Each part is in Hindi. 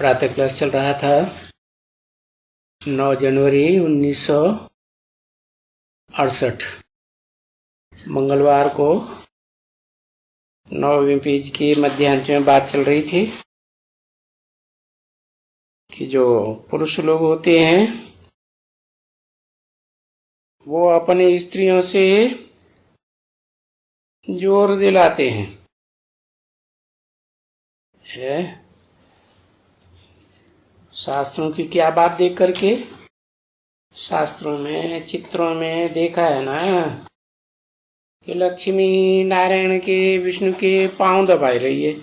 प्रातः क्लास चल रहा था 9 जनवरी 1968 मंगलवार को 9वीं पेज की मध्यांश में बात चल रही थी कि जो पुरुष लोग होते हैं वो अपनी स्त्रियों से जोर दिलाते हैं शास्त्रों की क्या बात देख करके। शास्त्रों में चित्रों में देखा है ना कि लक्ष्मी नारायण के विष्णु के पांव दबाई रही है,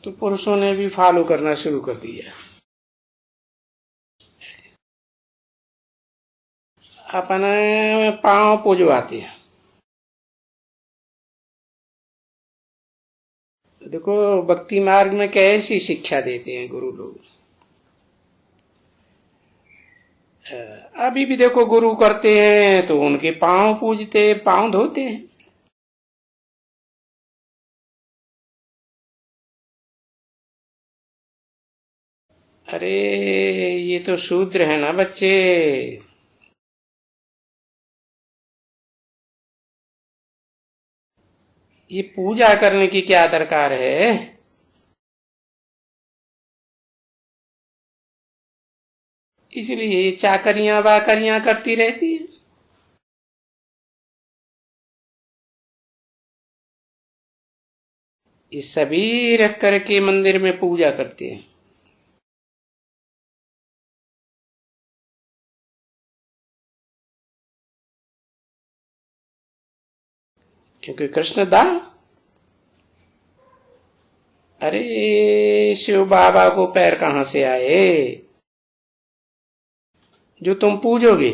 तो पुरुषों ने भी फॉलो करना शुरू कर दिया। अपने पांव पुजवाते हैं। देखो भक्ति मार्ग में कैसी शिक्षा देते हैं गुरु लोग। अभी भी देखो गुरु करते हैं तो उनके पांव पूजते, पांव धोते हैं। अरे ये तो शूद्र है ना बच्चे, ये पूजा करने की क्या दरकार है। इसलिए ये चाकरियां वाकरियां करती रहती है। ये सभी रख करके मंदिर में पूजा करते हैं। क्योंकि कृष्ण दान, अरे शिव बाबा को पैर कहां से आए जो तुम पूजोगे।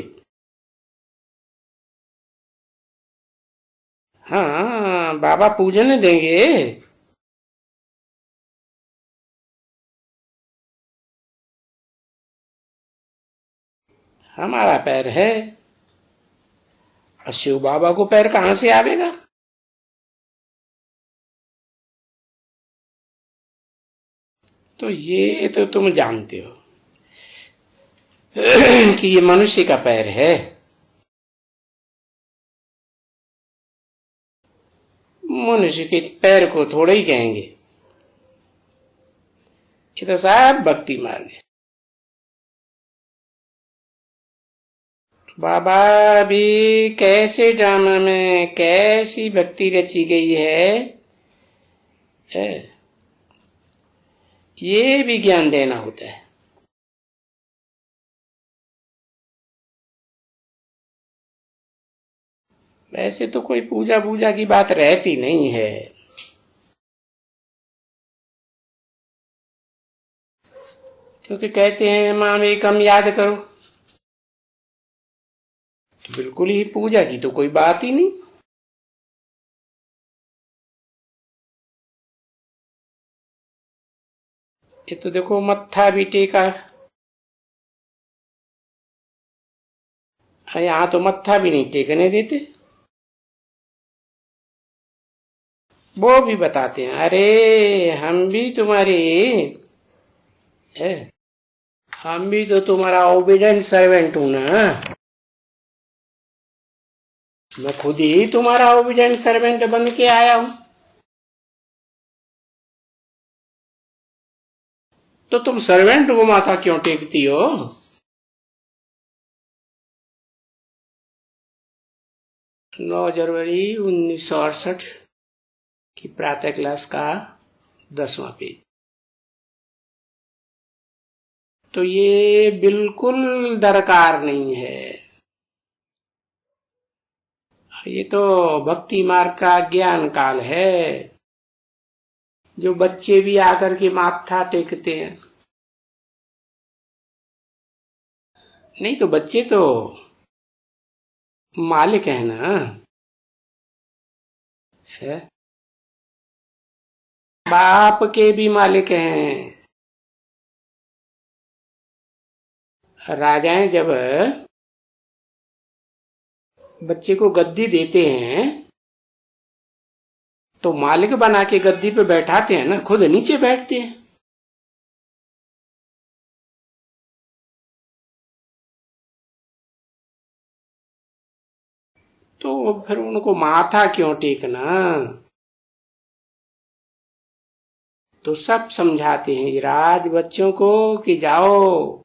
हाँ बाबा पूजने देंगे। हमारा पैर है और शिव बाबा को पैर कहां से आवेगा। तो ये तो तुम जानते हो कि ये मनुष्य का पैर है। मनुष्य के पैर को थोड़े ही कहेंगे। ये तो सब भक्ति मार्ग है। बाबा भी कैसे ड्रामा में कैसी भक्ति रची गई है, ये भी ज्ञान देना होता है। वैसे तो कोई पूजा पूजा की बात रहती नहीं है। क्योंकि कहते हैं माम एकम याद करो, तो बिल्कुल ही पूजा की तो कोई बात ही नहीं। ये तो देखो मत्था भी टेका, यहां तो मत्था भी नहीं टेकने देते। वो भी बताते हैं अरे हम भी तुम्हारे, हम भी तो तुम्हारा ओबीडेंट सर्वेंट हूं ना। मैं खुद ही तुम्हारा ओबीडेंट सर्वेंट बन के आया हूं। तो तुम सर्वेंट को माथा क्यों टेकती हो। 9 जनवरी 1968 की प्रातः क्लास का 10वां पेज। तो ये बिल्कुल दरकार नहीं है। ये तो भक्ति मार्ग का ज्ञान काल है, जो बच्चे भी आकर के माथा टेकते हैं। नहीं तो बच्चे तो मालिक है ना, है बाप के भी मालिक हैं। राजाएं जब बच्चे को गद्दी देते हैं तो मालिक बना के गद्दी पे बैठाते हैं ना, खुद नीचे बैठते हैं। तो फिर उनको माथा क्यों टेकना। तो सब समझाते हैं राज बच्चों को कि जाओ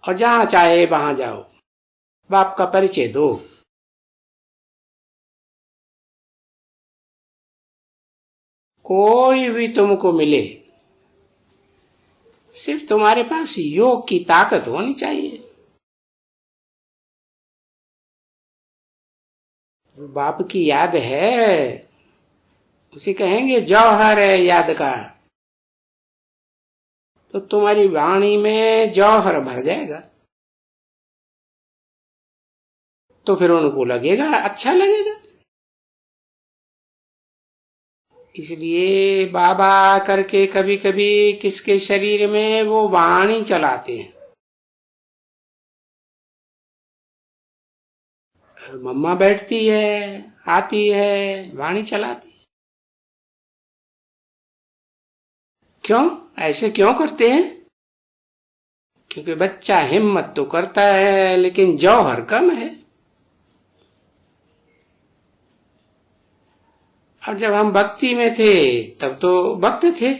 और जहां चाहे वहां जाओ, बाप का परिचय दो। कोई भी तुमको मिले, सिर्फ तुम्हारे पास योग की ताकत होनी चाहिए। बाप की याद है, उसे कहेंगे जौहर है याद का, तो तुम्हारी वाणी में जौहर भर जाएगा। तो फिर उनको लगेगा, अच्छा लगेगा। इसलिए बाबा करके कभी कभी किसके शरीर में वो वाणी चलाते हैं। मम्मा बैठती है, आती है, वाणी चलाती है। क्यों ऐसे क्यों करते हैं? क्योंकि बच्चा हिम्मत तो करता है लेकिन जौहर कम है। और जब हम भक्ति में थे तब तो भक्त थे,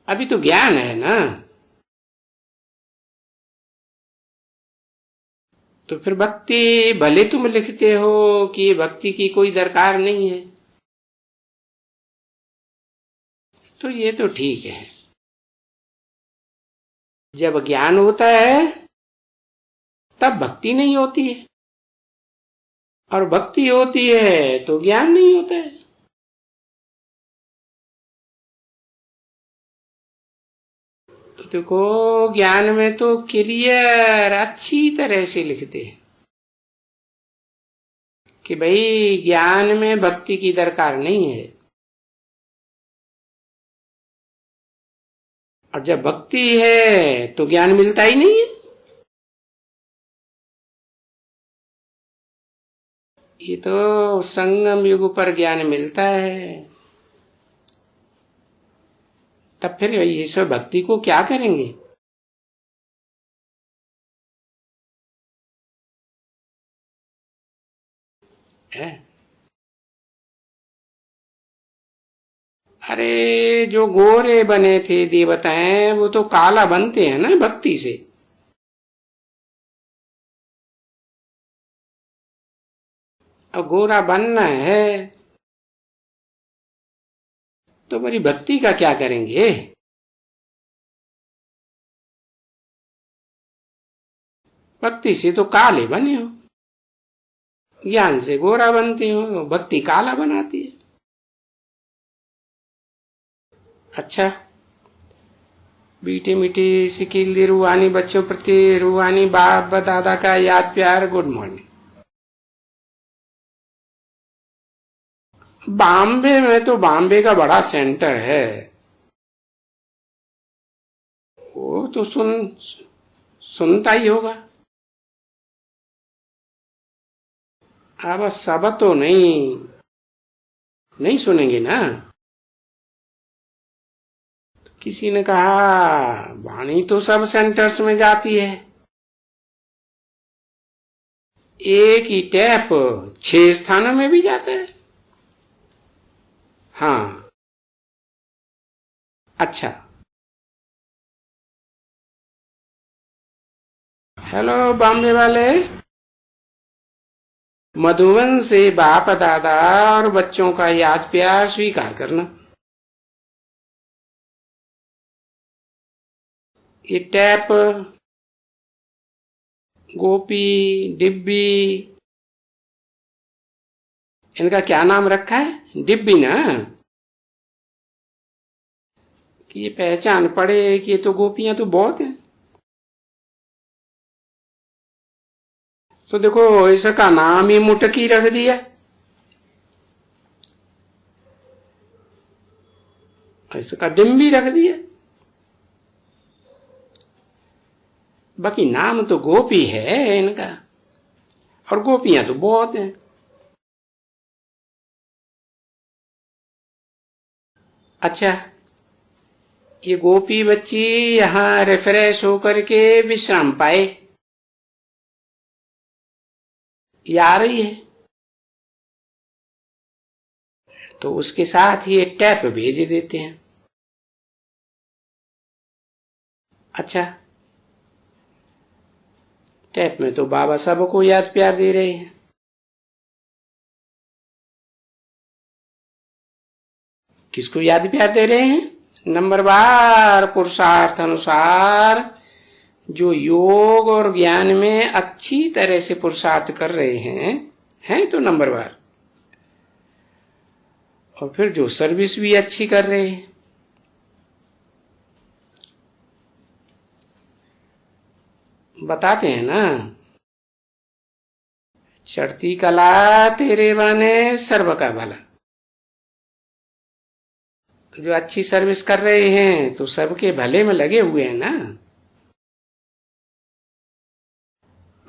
अभी तो ज्ञान है ना। तो फिर भक्ति भले तुम लिखते हो कि भक्ति की कोई दरकार नहीं है, तो ये तो ठीक है। जब ज्ञान होता है तब भक्ति नहीं होती है, और भक्ति होती है तो ज्ञान नहीं होता है। तो देखो ज्ञान में तो क्लियर अच्छी तरह से लिखते हैं कि भाई ज्ञान में भक्ति की दरकार नहीं है। और जब भक्ति है तो ज्ञान मिलता ही नहीं है। ये तो संगम युग पर ज्ञान मिलता है। तब फिर ईश्वर भक्ति को क्या करेंगे? है? अरे जो गोरे बने थे देवताएं, वो तो काला बनते हैं ना भक्ति से। अब गोरा बनना है तो मेरी भक्ति का क्या करेंगे? भक्ति से तो काले बने हो, ज्ञान से गोरा बनते हो, भक्ति काला बनाती है। अच्छा, मीठी मीठी सिकिल दी रूहानी बच्चों प्रति रूहानी बाप दादा का याद प्यार। Good morning. बॉम्बे में तो बॉम्बे का बड़ा सेंटर है, वो तो सुनता ही होगा। अब सब तो नहीं सुनेंगे ना। किसी ने कहा वाणी तो सब सेंटर्स में जाती है, एक ही टैप 6 स्थानों में भी जाता है। हाँ अच्छा, हेलो बॉम्बे वाले। मधुबन से बाप दादा और बच्चों का याद प्यार स्वीकार करना। ये टैप, गोपी, डिब्बी, इनका क्या नाम रखा है? डिब्बी ना, कि ये पहचान पड़े कि ये तो गोपियां तो बहुत हैं। तो देखो इसका नाम ही मुटकी रख दिया। इसका डिम्बी रख दिया। बाकी नाम तो गोपी है इनका, और गोपियां तो बहुत हैं। अच्छा, ये गोपी बच्ची यहाँ रिफ्रेश होकर के विश्राम पाए, ये आ रही है, तो उसके साथ ही एक टैप भेज देते हैं। अच्छा, टैप में तो बाबा सबको याद प्यार दे रहे हैं। किसको याद प्यार दे रहे हैं? नंबरवार पुरुषार्थ अनुसार जो योग और ज्ञान में अच्छी तरह से पुरुषार्थ कर रहे हैं तो नंबरवार, और फिर जो सर्विस भी अच्छी कर रहे हैं। बताते हैं ना, चढ़ती कला तेरे बने सर्व का भला। तो जो अच्छी सर्विस कर रहे हैं तो सबके भले में लगे हुए हैं ना।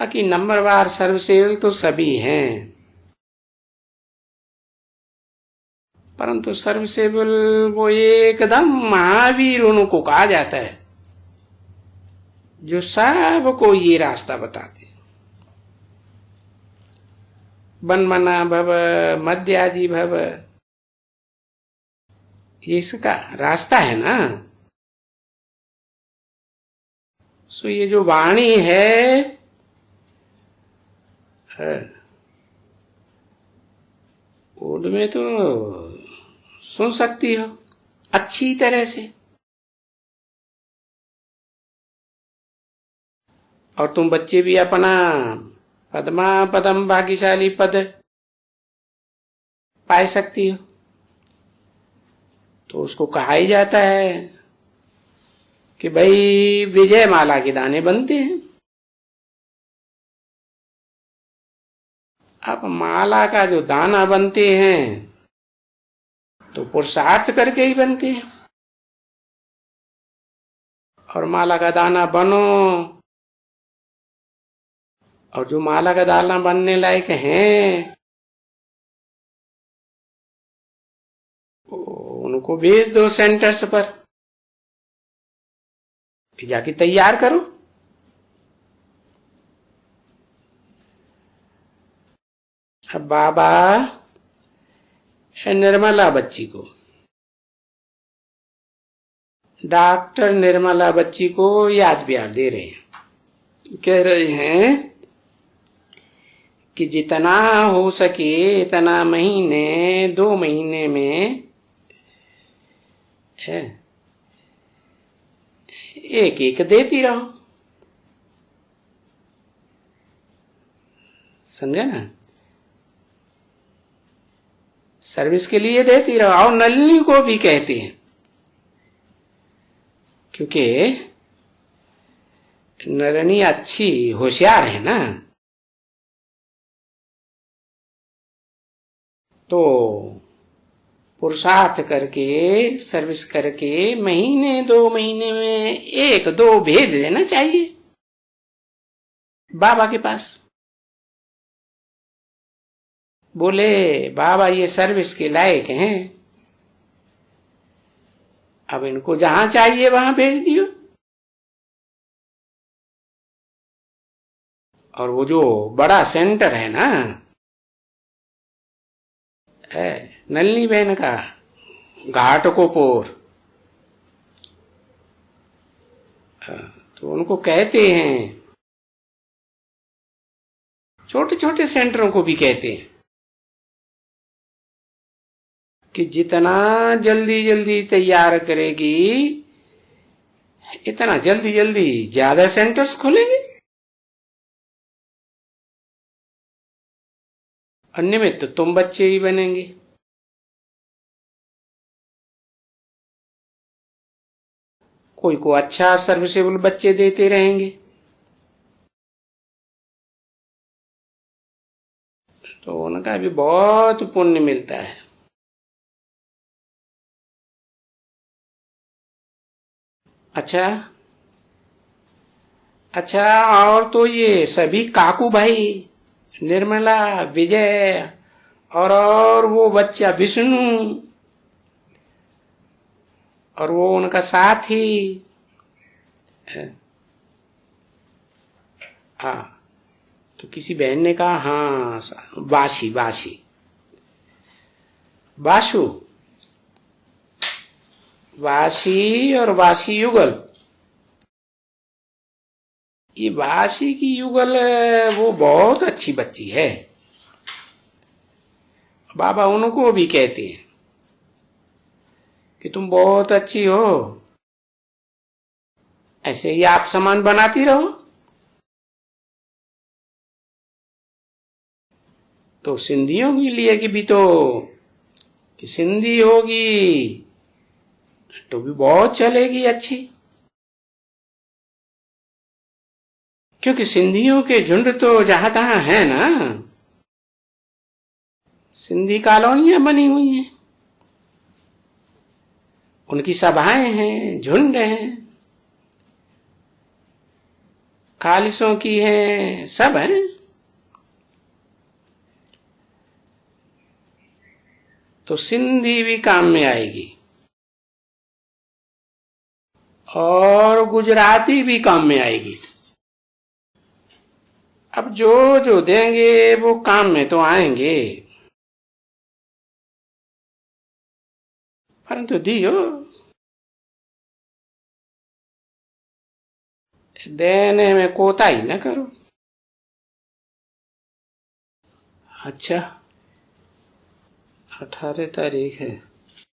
बाकी नंबरवार सर्वसेल तो सभी हैं, परंतु सर्विसेबल वो एकदम महावीर उनको कहा जाता है, जो सबको ये रास्ता बताते। बन मना भव मध्याजी भव, ये इसका रास्ता है ना। सो ये जो वाणी है, उनमें तो सुन सकती हो अच्छी तरह से, और तुम बच्चे भी अपना पद्मा पदम भाग्यशाली पद पाए सकती हो। तो उसको कहा ही जाता है कि भाई विजय माला के दाने बनते हैं। अब माला का जो दाना बनते हैं तो पुरुषार्थ करके ही बनते हैं, और माला का दाना बनो, और जो माला का दाना बनने लायक हैं उनको भेज दो सेंटर्स पर, जाके तैयार करो। अब बाबा निर्मला बच्ची को, डॉक्टर निर्मला बच्ची को याद प्यार दे रहे हैं, कह रहे हैं कि जितना हो सके इतना महीने 2 महीने में है एक एक देती रहो। समझा ना, सर्विस के लिए देती रहो। और नलिनी को भी कहते हैं, क्योंकि नलिनी अच्छी होशियार है ना, तो पुरुषार्थ करके सर्विस करके महीने 2 महीने में 1-2 भेज देना चाहिए बाबा के पास। बोले बाबा ये सर्विस के लायक हैं, अब इनको जहां चाहिए वहां भेज दियो। और वो जो बड़ा सेंटर है ना, नलिनी बहन का, घाटकोपुर, तो उनको कहते हैं, छोटे छोटे सेंटरों को भी कहते हैं कि जितना जल्दी जल्दी तैयार करेगी इतना जल्दी जल्दी ज्यादा सेंटर्स खोलेंगे, अन्य में तो तुम बच्चे ही बनेंगे। कोई को अच्छा सर्विसेबल बच्चे देते रहेंगे, तो उनका भी बहुत पुण्य मिलता है। अच्छा अच्छा, और तो ये सभी काकू भाई निर्मला, विजय और वो बच्चा विष्णु और वो उनका साथी। हाँ, तो किसी बहन ने कहा हाँ बाशी बाशी बाशु, वाशी और वाशी युगल। ये वाशी की युगल वो बहुत अच्छी बच्ची है। बाबा उनको भी कहते हैं कि तुम बहुत अच्छी हो, ऐसे ही आप सामान बनाती रहो। तो सिंधियों के लिए कि भी तो कि सिंधी होगी तो भी बहुत चलेगी अच्छी, क्योंकि सिंधियों के झुंड तो जहां तहां है ना, सिंधी कॉलोनियां बनी हुई हैं, उनकी सभाएं हैं, झुंड हैं, खालिसों की हैं, सब हैं। तो सिंधी भी काम में आएगी और गुजराती भी काम में आएगी। अब जो जो देंगे वो काम में तो आएंगे, परंतु दियो, देने में कोताही न करो। अच्छा, 18 तारीख है।